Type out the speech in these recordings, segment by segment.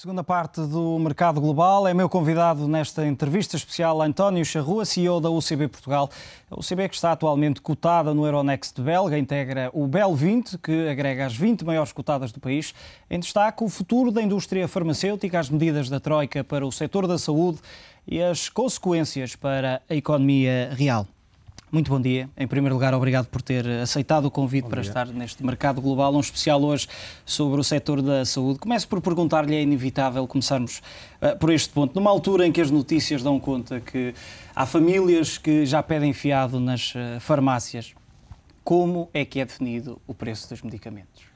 Segunda parte do Mercado Global. É meu convidado nesta entrevista especial António Charrua, CEO da UCB Portugal. A UCB que está atualmente cotada no Euronext belga, integra o BEL 20, que agrega as 20 maiores cotadas do país. Em destaque, o futuro da indústria farmacêutica, as medidas da Troika para o setor da saúde e as consequências para a economia real. Muito bom dia. Em primeiro lugar, obrigado por ter aceitado o convite para estar neste Mercado Global, um especial hoje sobre o setor da saúde. Começo por perguntar-lhe, é inevitável começarmos por este ponto. Numa altura em que as notícias dão conta que há famílias que já pedem fiado nas farmácias, como é que é definido o preço dos medicamentos?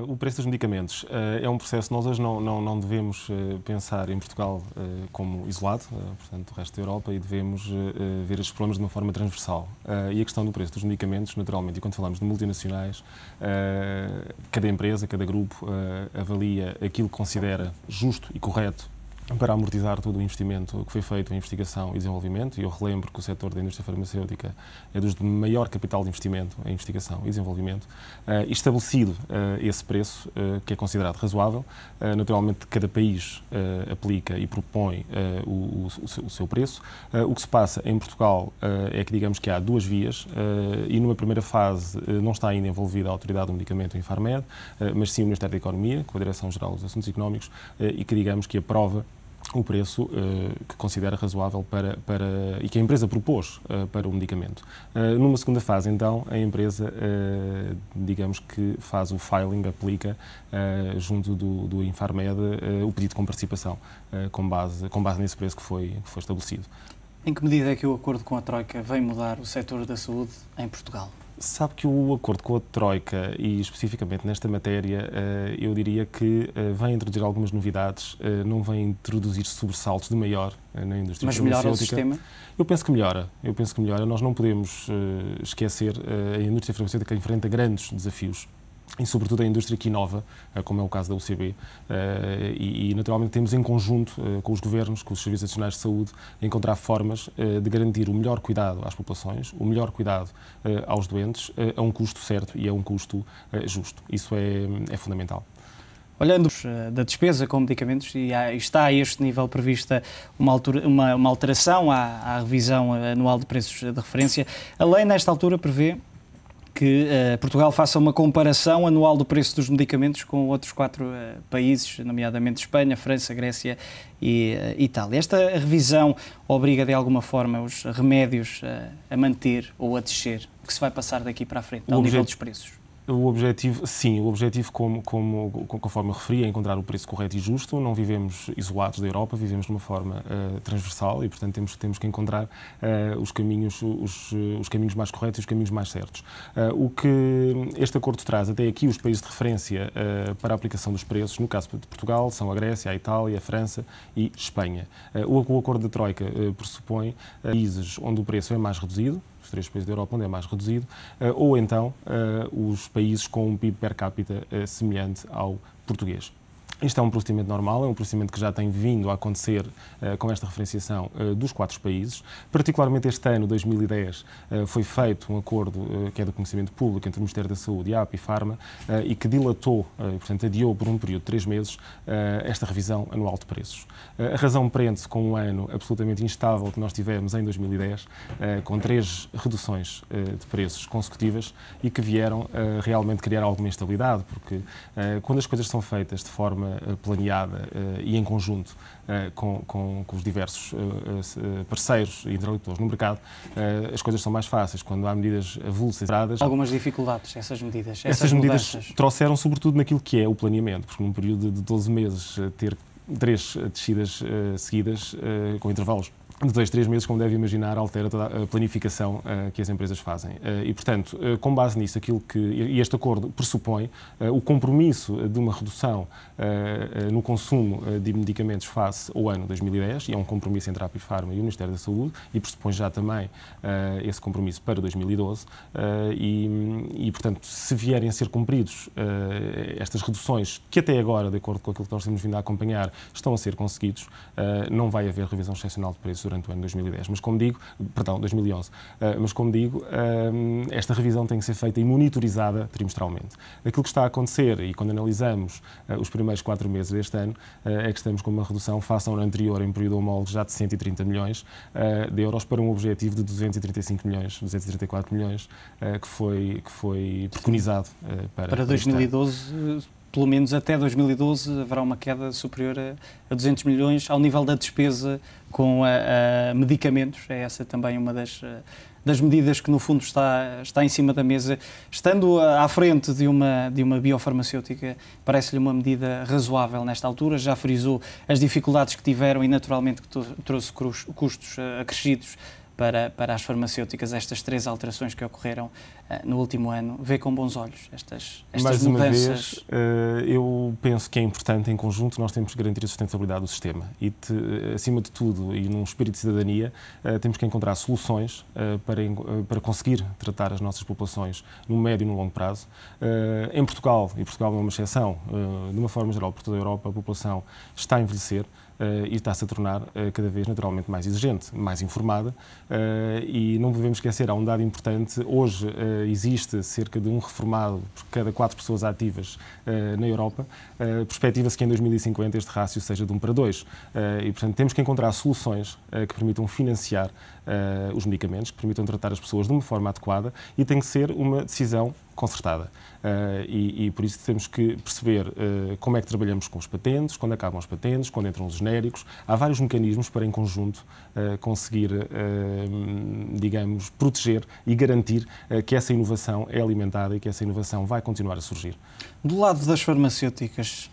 O preço dos medicamentos é um processo, nós hoje não devemos pensar em Portugal como isolado, portanto, do resto da Europa, e devemos ver estes problemas de uma forma transversal. E a questão do preço dos medicamentos, naturalmente, e quando falamos de multinacionais, cada empresa, cada grupo avalia aquilo que considera justo e correto para amortizar todo o investimento que foi feito em investigação e desenvolvimento, e eu relembro que o setor da indústria farmacêutica é dos de maior capital de investimento em investigação e desenvolvimento, e estabelecido esse preço, que é considerado razoável. Naturalmente, cada país aplica e propõe o seu preço. O que se passa em Portugal é que, digamos que há duas vias, e numa primeira fase não está ainda envolvida a Autoridade do Medicamento, o Infarmed, mas sim o Ministério da Economia, com a Direção-Geral dos Assuntos Económicos, e que, digamos, que aprova o preço que considera razoável e que a empresa propôs para o medicamento. Numa segunda fase, então, a empresa, digamos que faz o filing, aplica junto do Infarmed o pedido com participação, com base nesse preço que foi estabelecido. Em que medida é que o acordo com a Troika vem mudar o setor da saúde em Portugal? Sabe que o acordo com a Troika, e especificamente nesta matéria, eu diria que vem introduzir algumas novidades, não vem introduzir sobressaltos de maior na indústria farmacêutica. Mas melhora o sistema? Eu penso que melhora. Nós não podemos esquecer, a indústria farmacêutica enfrenta grandes desafios, e sobretudo a indústria que inova, como é o caso da UCB, e naturalmente temos em conjunto com os governos, com os Serviços Nacionais de Saúde, encontrar formas de garantir o melhor cuidado às populações, o melhor cuidado aos doentes, a um custo certo e a um custo justo. Isso é fundamental. Olhando da despesa com medicamentos, e está a este nível prevista uma alteração à revisão anual de preços de referência, a lei nesta altura prevê que Portugal faça uma comparação anual do preço dos medicamentos com outros 4 países, nomeadamente Espanha, França, Grécia e Itália. Esta revisão obriga de alguma forma os remédios a manter ou a descer? O que se vai passar daqui para a frente ao nível dos preços? O objetivo, conforme eu referi, é encontrar o preço correto e justo. Não vivemos isolados da Europa, vivemos de uma forma transversal e, portanto, temos que encontrar os caminhos mais corretos e os caminhos mais certos. O que este acordo traz até aqui, os países de referência para a aplicação dos preços, no caso de Portugal, são a Grécia, a Itália, a França e Espanha. O acordo da Troika pressupõe países onde o preço é mais reduzido, os 3 países da Europa onde é mais reduzido, ou então os países com um PIB per capita semelhante ao português. Isto é um procedimento normal, é um procedimento que já tem vindo a acontecer com esta referenciação dos 4 países. Particularmente este ano, 2010, foi feito um acordo que é do conhecimento público entre o Ministério da Saúde e a Apifarma e que dilatou, portanto, adiou por um período de 3 meses esta revisão anual de preços. A razão prende-se com um ano absolutamente instável que nós tivemos em 2010, com 3 reduções de preços consecutivas e que vieram realmente criar alguma instabilidade, porque quando as coisas são feitas de forma planeada e em conjunto com os diversos parceiros e interlocutores no mercado, as coisas são mais fáceis. Quando há medidas avulsadas... Algumas dificuldades, essas medidas? Essas medidas trouxeram sobretudo naquilo que é o planeamento, porque num período de 12 meses ter 3 descidas seguidas com intervalos de 2, 3 meses, como deve imaginar, altera toda a planificação que as empresas fazem. E, portanto, com base nisso, e este acordo pressupõe o compromisso de uma redução no consumo de medicamentos face ao ano 2010, e é um compromisso entre a Apifarma e o Ministério da Saúde, e pressupõe já também esse compromisso para 2012, e, portanto, se vierem a ser cumpridos estas reduções, que até agora, de acordo com aquilo que nós temos vindo a acompanhar, estão a ser conseguidos, não vai haver revisão excepcional de preços durante o ano 2010. Mas como digo, perdão, 2011. Mas como digo, esta revisão tem que ser feita e monitorizada trimestralmente. Aquilo que está a acontecer, e quando analisamos os primeiros 4 meses deste ano, é que estamos com uma redução face ao ano anterior, em período homólogo, já de 130 milhões de euros para um objetivo de 235 milhões, 234 milhões, que foi preconizado para 2012. Pelo menos até 2012 haverá uma queda superior a 200 milhões ao nível da despesa com medicamentos. É essa também uma das medidas que, no fundo, está em cima da mesa. Estando à frente de uma biofarmacêutica, parece-lhe uma medida razoável nesta altura. Já frisou as dificuldades que tiveram e, naturalmente, que trouxe custos acrescidos para as farmacêuticas, estas 3 alterações que ocorreram no último ano. Vê com bons olhos estas Mais mudanças? uma vez, eu penso que é importante, em conjunto, nós temos que garantir a sustentabilidade do sistema e, acima de tudo, e num espírito de cidadania, temos que encontrar soluções para conseguir tratar as nossas populações no médio e no longo prazo. Em Portugal, e Portugal não é uma exceção, de uma forma geral, por toda a Europa, a população está a envelhecer, e está-se a tornar cada vez naturalmente mais exigente, mais informada, e não devemos esquecer, há um dado importante, hoje existe cerca de um reformado por cada 4 pessoas ativas na Europa, perspectiva-se que em 2050 este rácio seja de 1 para 2, e portanto temos que encontrar soluções que permitam financiar os medicamentos, que permitam tratar as pessoas de uma forma adequada, e tem que ser uma decisão concertada. E por isso temos que perceber como é que trabalhamos com os patentes, quando acabam as patentes, quando entram os genéricos. Há vários mecanismos para, em conjunto, conseguir, digamos, proteger e garantir que essa inovação é alimentada e que essa inovação vai continuar a surgir. Do lado das farmacêuticas,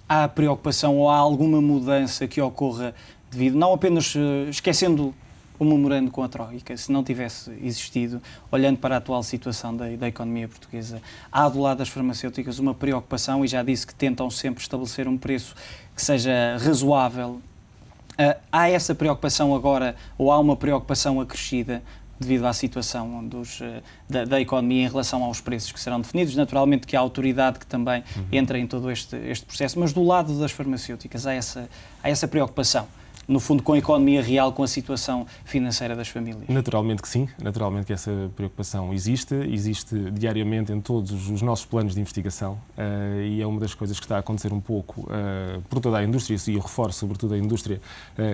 há preocupação ou há alguma mudança que ocorra devido, não apenas esquecendo o memorando com a Troika, se não tivesse existido, olhando para a atual situação da economia portuguesa, há do lado das farmacêuticas uma preocupação, e já disse que tentam sempre estabelecer um preço que seja razoável. Há essa preocupação agora, ou há uma preocupação acrescida devido à situação da economia em relação aos preços que serão definidos? Naturalmente que há a autoridade que também entra em todo este processo, mas do lado das farmacêuticas há essa preocupação, no fundo, com a economia real, com a situação financeira das famílias? Naturalmente que sim, naturalmente que essa preocupação existe diariamente em todos os nossos planos de investigação, e é uma das coisas que está a acontecer um pouco por toda a indústria, e eu reforço sobretudo a indústria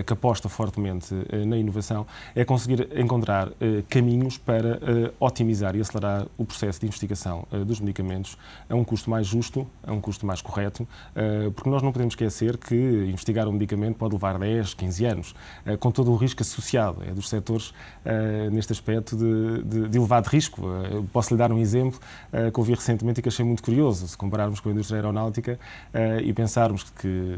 que aposta fortemente na inovação, é conseguir encontrar caminhos para otimizar e acelerar o processo de investigação dos medicamentos a um custo mais justo, a um custo mais correto, porque nós não podemos esquecer que investigar um medicamento pode levar 10, 15 anos, com todo o risco associado. É dos setores, neste aspecto, de elevado risco. Posso lhe dar um exemplo que ouvi recentemente e que achei muito curioso. Se compararmos com a indústria aeronáutica e pensarmos que,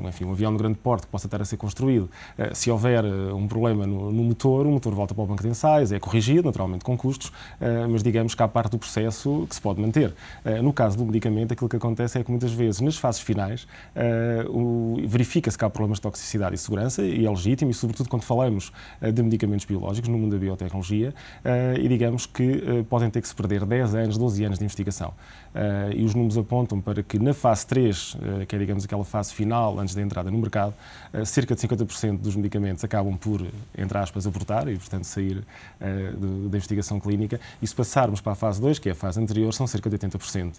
enfim, um avião de grande porte que possa estar a ser construído, se houver um problema no motor, o motor volta para o banco de ensaios, é corrigido, naturalmente com custos, mas digamos que há parte do processo que se pode manter. No caso do medicamento, aquilo que acontece é que muitas vezes, nas fases finais, verifica-se que há problemas de toxicidade e segurança, e é legítimo, e sobretudo quando falamos de medicamentos biológicos no mundo da biotecnologia, e digamos que podem ter que se perder 10 anos, 12 anos de investigação. E os números apontam para que na fase 3, que é, digamos, aquela fase final antes da entrada no mercado, cerca de 50% dos medicamentos acabam por, entre aspas, abortar e, portanto, sair da investigação clínica, e se passarmos para a fase 2, que é a fase anterior, são cerca de 80%.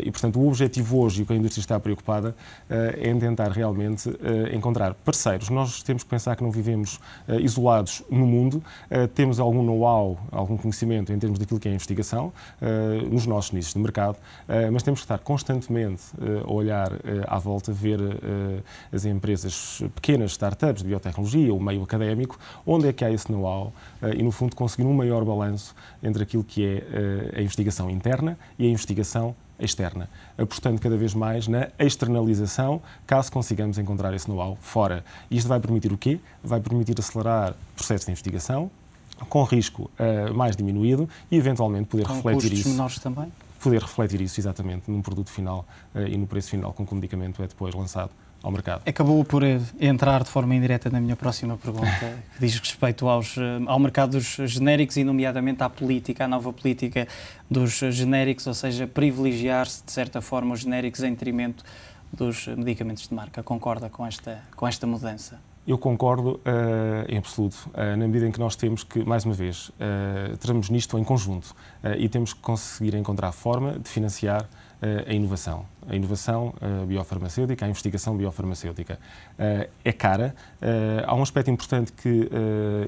E, portanto, o objetivo hoje, e o que a indústria está preocupada, é em tentar realmente encontrar parceiros. Nós temos que pensar que não vivemos isolados no mundo, temos algum know-how, algum conhecimento em termos daquilo que é a investigação, nos nossos nichos de mercado, mas temos que estar constantemente a olhar à volta, ver as empresas pequenas, startups de biotecnologia, o meio académico, onde é que há esse know-how e, no fundo, conseguir um maior balanço entre aquilo que é a investigação interna e a investigação externa, apostando cada vez mais na externalização, caso consigamos encontrar esse know-how fora. Isto vai permitir o quê? Vai permitir acelerar processos de investigação, com risco mais diminuído, e eventualmente poder refletir isso. Menores também? Poder refletir isso, exatamente, num produto final e no preço final com que o medicamento é depois lançado ao mercado. Acabou por entrar de forma indireta na minha próxima pergunta, que diz respeito ao mercado dos genéricos e, nomeadamente, à política, à nova política dos genéricos, ou seja, privilegiar-se, de certa forma, os genéricos em detrimento dos medicamentos de marca. Concorda com esta mudança? Eu concordo em absoluto, na medida em que nós temos que, mais uma vez, trabalhamos nisto em conjunto e temos que conseguir encontrar forma de financiar a inovação biofarmacêutica, a investigação biofarmacêutica. É cara. Há um aspecto importante que,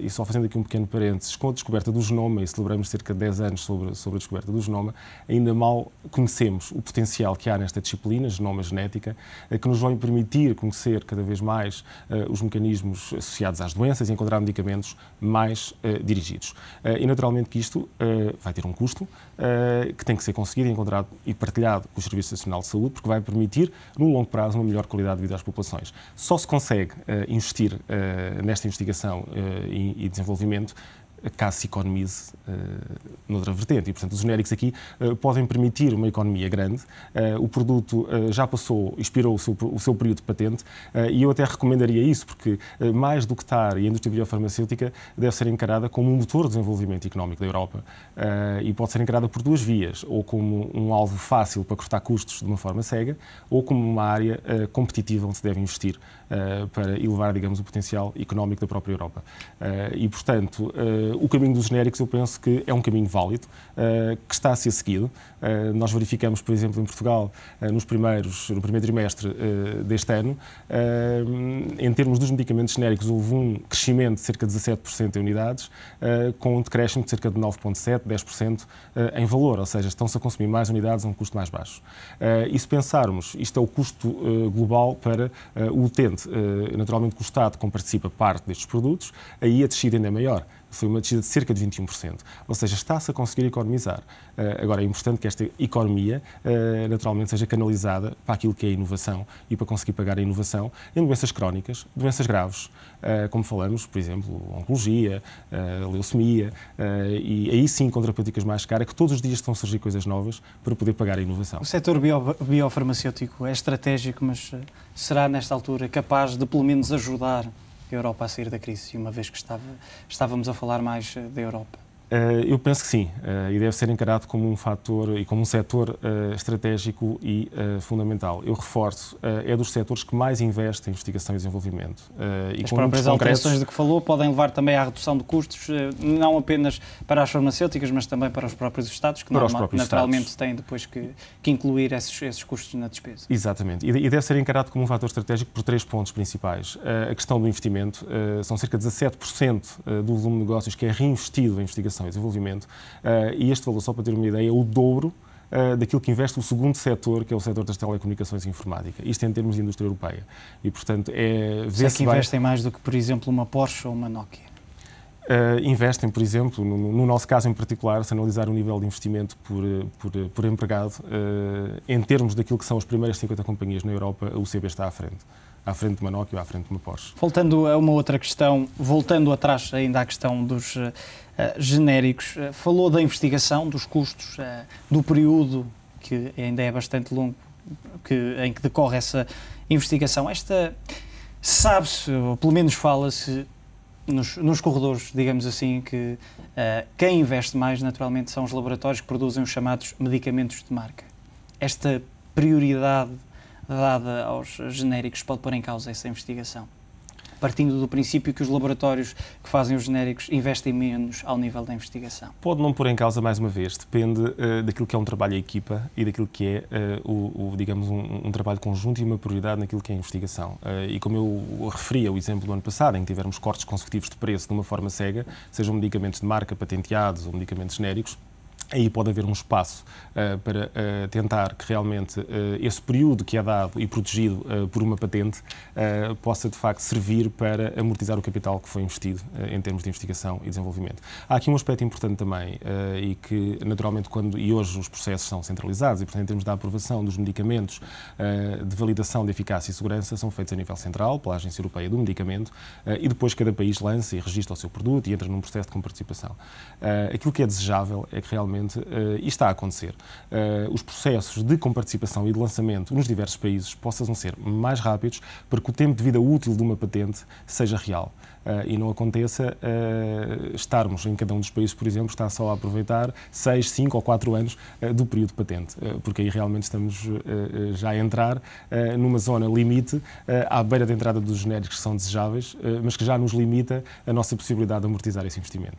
e só fazendo aqui um pequeno parênteses, com a descoberta do genoma, e celebramos cerca de 10 anos sobre a descoberta do genoma, ainda mal conhecemos o potencial que há nesta disciplina, genoma genética, que nos vai permitir conhecer cada vez mais os mecanismos associados às doenças e encontrar medicamentos mais dirigidos. E naturalmente que isto vai ter um custo que tem que ser conseguido, encontrado e partilhado com o Serviço Nacional de Saúde, porque vai permitir, no longo prazo, uma melhor qualidade de vida às populações. Só se consegue investir nesta investigação e desenvolvimento caso se economize noutra vertente. E, portanto, os genéricos aqui podem permitir uma economia grande. O produto já expirou o seu período de patente e eu até recomendaria isso, porque mais do que estar, e a indústria biofarmacêutica deve ser encarada como um motor de desenvolvimento económico da Europa e pode ser encarada por duas vias, ou como um alvo fácil para cortar custos de uma forma cega, ou como uma área competitiva onde se deve investir para elevar, digamos, o potencial económico da própria Europa. E, portanto, o caminho dos genéricos eu penso que é um caminho válido, que está a ser seguido. Nós verificamos, por exemplo, em Portugal, no primeiro trimestre deste ano, em termos dos medicamentos genéricos, houve um crescimento de cerca de 17% em unidades, com um decréscimo de cerca de 9,7%, 10% em valor, ou seja, estão-se a consumir mais unidades a um custo mais baixo. E se pensarmos, isto é o custo global para o utente, naturalmente que o Estado, como participa parte destes produtos, aí a descida ainda é maior. Foi uma descida de cerca de 21%. Ou seja, está-se a conseguir economizar. Agora, é importante que esta economia, naturalmente, seja canalizada para aquilo que é a inovação e para conseguir pagar a inovação em doenças crónicas, doenças graves, como falamos, por exemplo, oncologia, leucemia, e aí sim, com terapêuticas mais caras, que todos os dias estão a surgir coisas novas para poder pagar a inovação. O setor biofarmacêutico é estratégico, mas será, nesta altura, capaz de, pelo menos, ajudar a Europa a sair da crise, uma vez que estávamos a falar mais da Europa? Eu penso que sim, e deve ser encarado como um fator e como um setor estratégico e fundamental. Eu reforço, é dos setores que mais investe em investigação e desenvolvimento. As próprias alterações de que falou podem levar também à redução de custos, não apenas para as farmacêuticas, mas também para os próprios Estados, que naturalmente têm depois que incluir esses custos na despesa. Exatamente, e deve ser encarado como um fator estratégico por 3 pontos principais. A questão do investimento, são cerca de 17% do volume de negócios que é reinvestido em investigação e desenvolvimento, e este valor, só para ter uma ideia, é o dobro daquilo que investe o segundo setor, que é o setor das telecomunicações e informática. Isto em termos de indústria europeia. E, portanto, que investem mais do que, por exemplo, uma Porsche ou uma Nokia? Investem, por exemplo, no nosso caso em particular, se analisar o nível de investimento por empregado, em termos daquilo que são as primeiras 50 companhias na Europa, a UCB está à frente de uma Nokia ou à frente de uma Porsche. Voltando a uma outra questão, voltando atrás ainda à questão dos genéricos, falou da investigação, dos custos, do período, que ainda é bastante longo, em que decorre essa investigação. Sabe-se, ou pelo menos fala-se nos corredores, digamos assim, que quem investe mais, naturalmente, são os laboratórios que produzem os chamados medicamentos de marca. Esta prioridade dada aos genéricos pode pôr em causa essa investigação, partindo do princípio que os laboratórios que fazem os genéricos investem menos ao nível da investigação? Pode não pôr em causa, mais uma vez, depende daquilo que é um trabalho em equipa e daquilo que é, digamos, um trabalho conjunto e uma prioridade naquilo que é a investigação. E como eu referia o exemplo do ano passado, em que tivemos cortes consecutivos de preço de uma forma cega, sejam medicamentos de marca patenteados ou medicamentos genéricos, aí pode haver um espaço para tentar que realmente esse período que é dado e protegido por uma patente possa, de facto, servir para amortizar o capital que foi investido em termos de investigação e desenvolvimento. Há aqui um aspecto importante também e que, naturalmente, e hoje os processos são centralizados e, portanto, em termos da aprovação dos medicamentos de validação de eficácia e segurança são feitos a nível central, pela Agência Europeia do Medicamento, e depois cada país lança e registra o seu produto e entra num processo de comparticipação. Aquilo que é desejável é que realmente realmente, e está a acontecer, os processos de comparticipação e de lançamento nos diversos países possam ser mais rápidos para que o tempo de vida útil de uma patente seja real. E não aconteça estarmos em cada um dos países, por exemplo, está só a aproveitar 6, 5 ou 4 anos do período de patente, porque aí realmente estamos já a entrar numa zona limite à beira da entrada dos genéricos que são desejáveis, mas que já nos limita a nossa possibilidade de amortizar esse investimento.